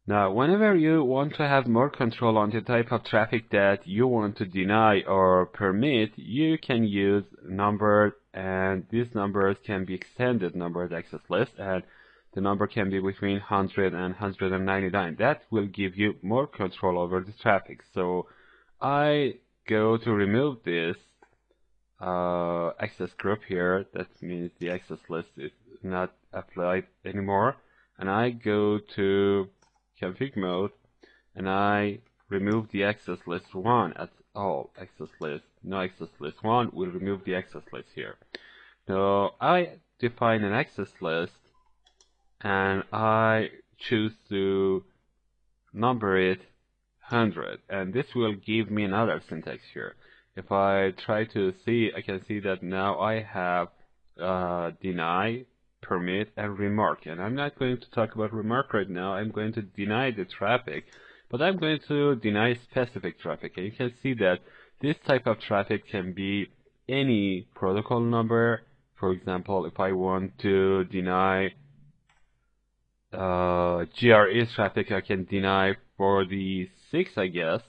Now, whenever you want to have more control on the type of traffic that you want to deny or permit, you can use numbers, and these numbers can be extended numbered access list, and the number can be between 100 and 199. That will give you more control over the traffic. So I go to remove this access group here. That means the access list is not applied anymore. And I go to config mode, and I remove the access list 1 at all. Access list, no access list 1 will remove the access list here. So I define an access list, and I choose to number it 100, and this will give me another syntax here. If I try to see, I can see that now I have deny, permit, and remark. And I'm not going to talk about remark right now. I'm going to deny the traffic, but I'm going to deny specific traffic. And you can see that this type of traffic can be any protocol number. For example, if I want to deny GRE traffic, I can deny for the 6, I guess.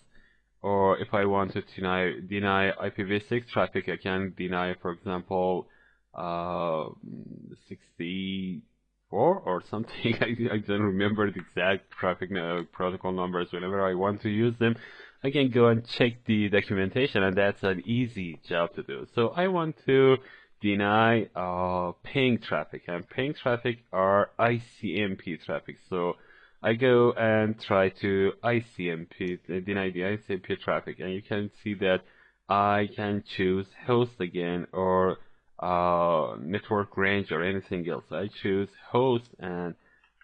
Or if I want to deny IPv6 traffic, I can deny, for example, 64 or something. I don't remember the exact traffic protocol numbers. Whenever I want to use them, I can go and check the documentation, and that's an easy job to do. So I want to deny ping traffic, and ping traffic are ICMP traffic. So I go and try to deny the ICMP traffic, and you can see that I can choose host again, or network range, or anything else. I choose host, and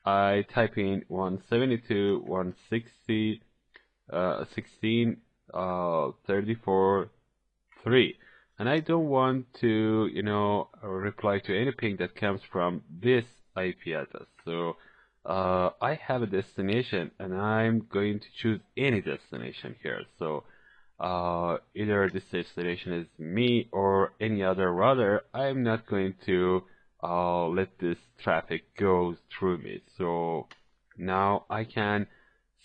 I type in 172.168.16.34.3. And I don't want to, reply to any ping that comes from this IP address. So I have a destination, and I'm going to choose any destination here. So either this destination is me or any other router. I'm not going to let this traffic go through me. So now I can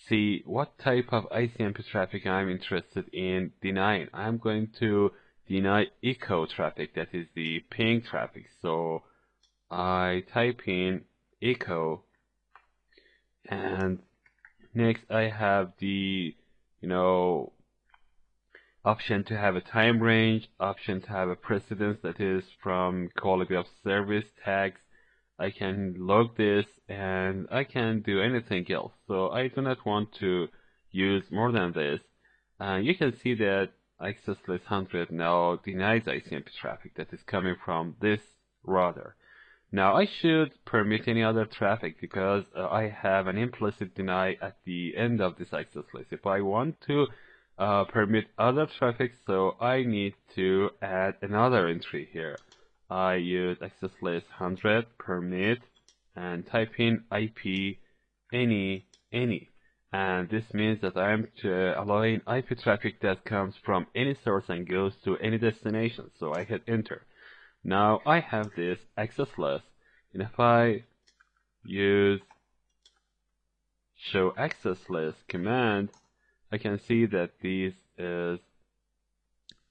see what type of ICMP traffic I'm interested in denying. I'm going to deny echo traffic, that is the ping traffic. So I type in echo, and next I have the option to have a time range, option to have a precedence, that is from quality of service tags. I can log this, and I can do anything else. So I do not want to use more than this. You can see that access list 100 now denies ICMP traffic that is coming from this router. Now I should permit any other traffic, because I have an implicit deny at the end of this access list. If I want to permit other traffic, so I need to add another entry here. I use access list 100 permit, and type in IP any, and this means that I am allowing IP traffic that comes from any source and goes to any destination. So I hit enter. Now I have this access list, and if I use show access list command, I can see that this is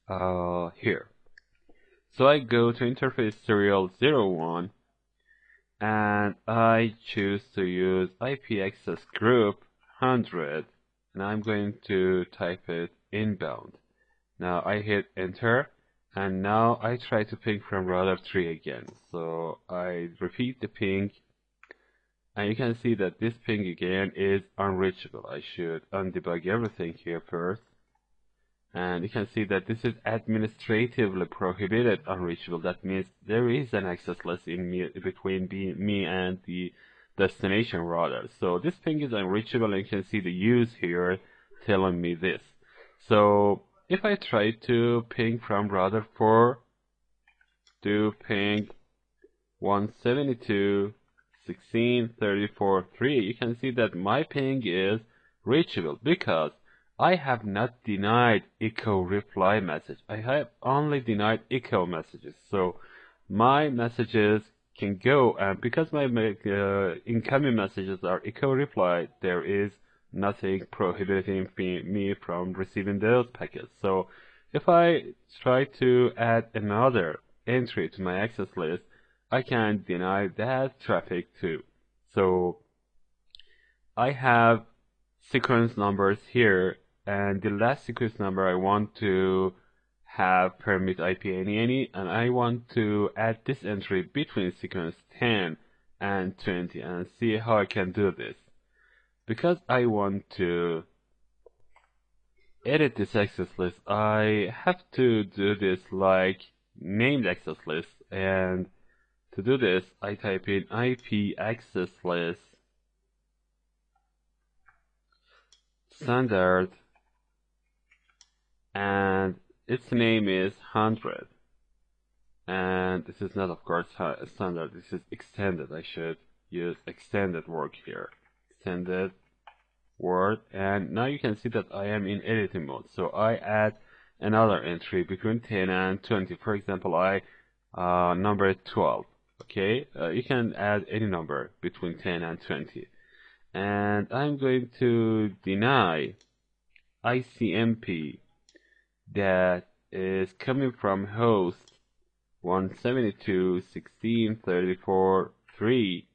here. So I go to interface serial 01, and I choose to use IP access group 100, and I'm going to type it inbound. Now I hit enter, and now I try to ping from router 3 again. So I repeat the ping, and you can see that this ping again is unreachable. I should undebug everything here first. And you can see that this is administratively prohibited unreachable. That means there is an access list between me and the destination router. So this ping is unreachable, and you can see the use here telling me this. So if I try to ping from router 4 to ping 172.16.34.3, you can see that my ping is reachable, because I have not denied echo reply message. I have only denied echo messages. So my messages can go, and because my incoming messages are echo reply, there is nothing prohibiting me from receiving those packets. So if I try to add another entry to my access list, I can deny that traffic too. So I have sequence numbers here, and the last sequence number I want to have permit IP any, and I want to add this entry between sequence 10 and 20 and see how I can do this. Because I want to edit this access list, I have to do this like named access list, and to do this I type in IP access list standard, and its name is 100, and this is not of course standard, this is extended. I should use extended word here, extended word, and now you can see that I am in editing mode. So I add another entry between 10 and 20. For example, I number 12. Okay, you can add any number between 10 and 20, and I'm going to deny ICMP that is coming from host 172.16.34.3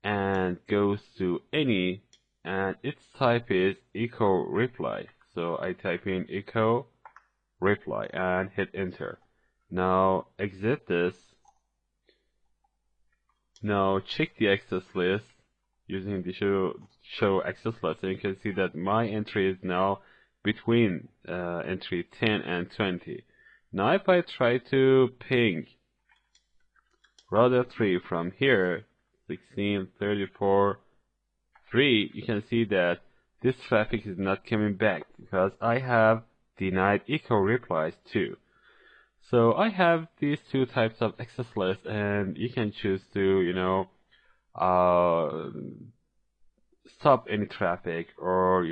and goes to any, and its type is echo reply. So I type in echo reply and hit enter. Now exit this. Now check the access list using the show access list, and you can see that my entry is now between entry 10 and 20. Now if I try to ping router 3 from here, 16.34.3, you can see that this traffic is not coming back because I have denied echo replies too. So I have these two types of access lists, and you can choose to, stop any traffic, or,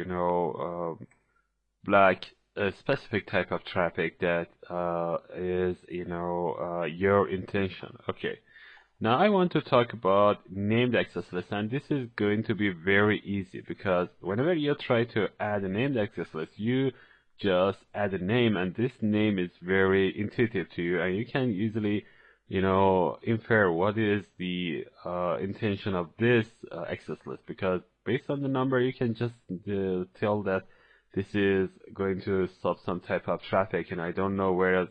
block a specific type of traffic that is, your intention. Okay. Now I want to talk about named access list, and this is going to be very easy because whenever you try to add a named access list, you just add a name, and this name is very intuitive to you, and you can easily, infer what is the intention of this access list, because based on the number, you can just tell that this is going to stop some type of traffic, and I don't know where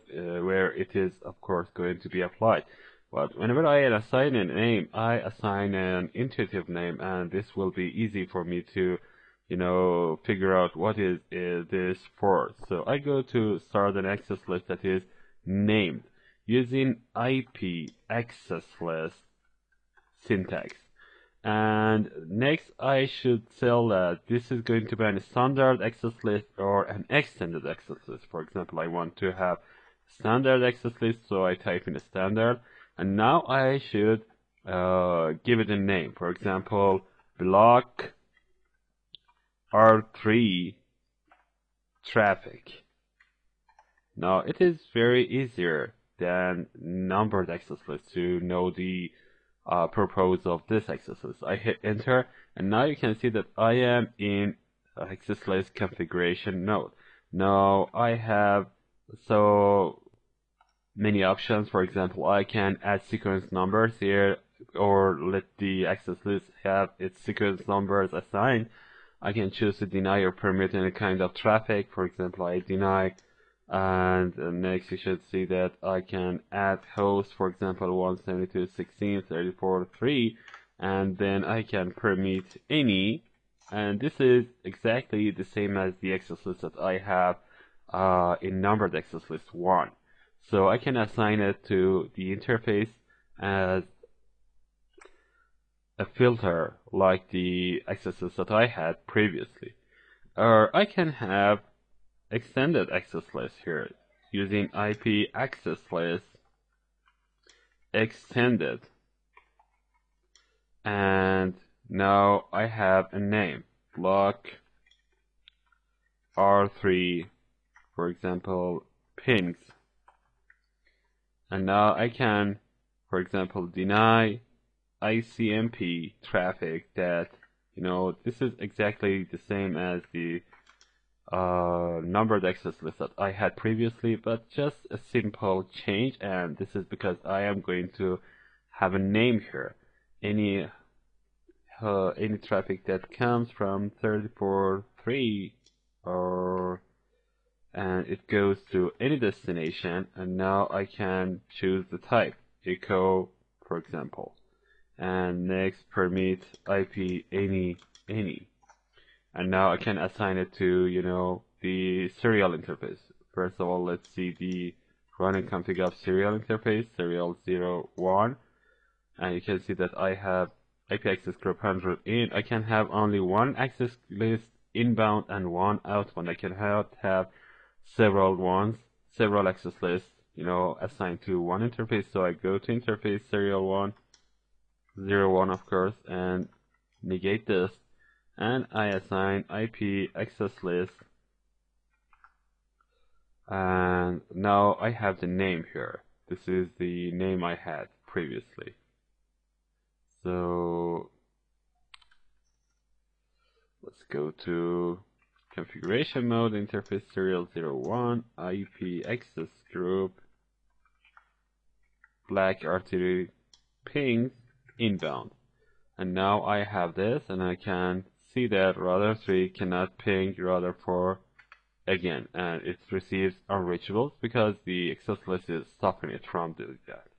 it is, of course, going to be applied. But whenever I assign a name, I assign an intuitive name, and this will be easy for me to, figure out what is this for. So I go to start an access list that is named using IP access list syntax. And next I should tell that this is going to be a standard access list or an extended access list. For example, I want to have standard access list, so I type in a standard. And now I should give it a name. For example, block R3 traffic. Now it is very easier than numbered access list to know the purpose of this access list. I hit enter, and now you can see that I am in access list configuration node. Now I have so many options. For example, I can add sequence numbers here, or let the access list have its sequence numbers assigned. I can choose to deny or permit any kind of traffic. For example, I deny, and next you should see that I can add host, for example, 172.16.34.3, and then I can permit any, and this is exactly the same as the access list that I have in numbered access list 1. So I can assign it to the interface as a filter like the accesses that I had previously. Or I can have extended access list here using IP access list extended, and now I have a name, block R3, for example, pings. And now I can, for example, deny ICMP traffic that, this is exactly the same as the numbered access list that I had previously, but just a simple change, and this is because I am going to have a name here. Any traffic that comes from 34.3 and it goes to any destination, and now I can choose the type, echo, for example, and next permit IP any, and now I can assign it to the serial interface. First of all, let's see the running config of serial interface, serial 01, and you can see that I have IP access group 100 in. I can have only one access list inbound and one outbound. I cannot have several access lists, assigned to one interface. So I go to interface serial 01, of course, and negate this, and I assign IP access list, and now I have the name here. This is the name I had previously. So let's go to configuration mode, interface serial 01, IP access group, black artery pings inbound. And now I have this, and I can see that router 3 cannot ping router 4 again, and it receives unreachables because the access list is stopping it from doing that.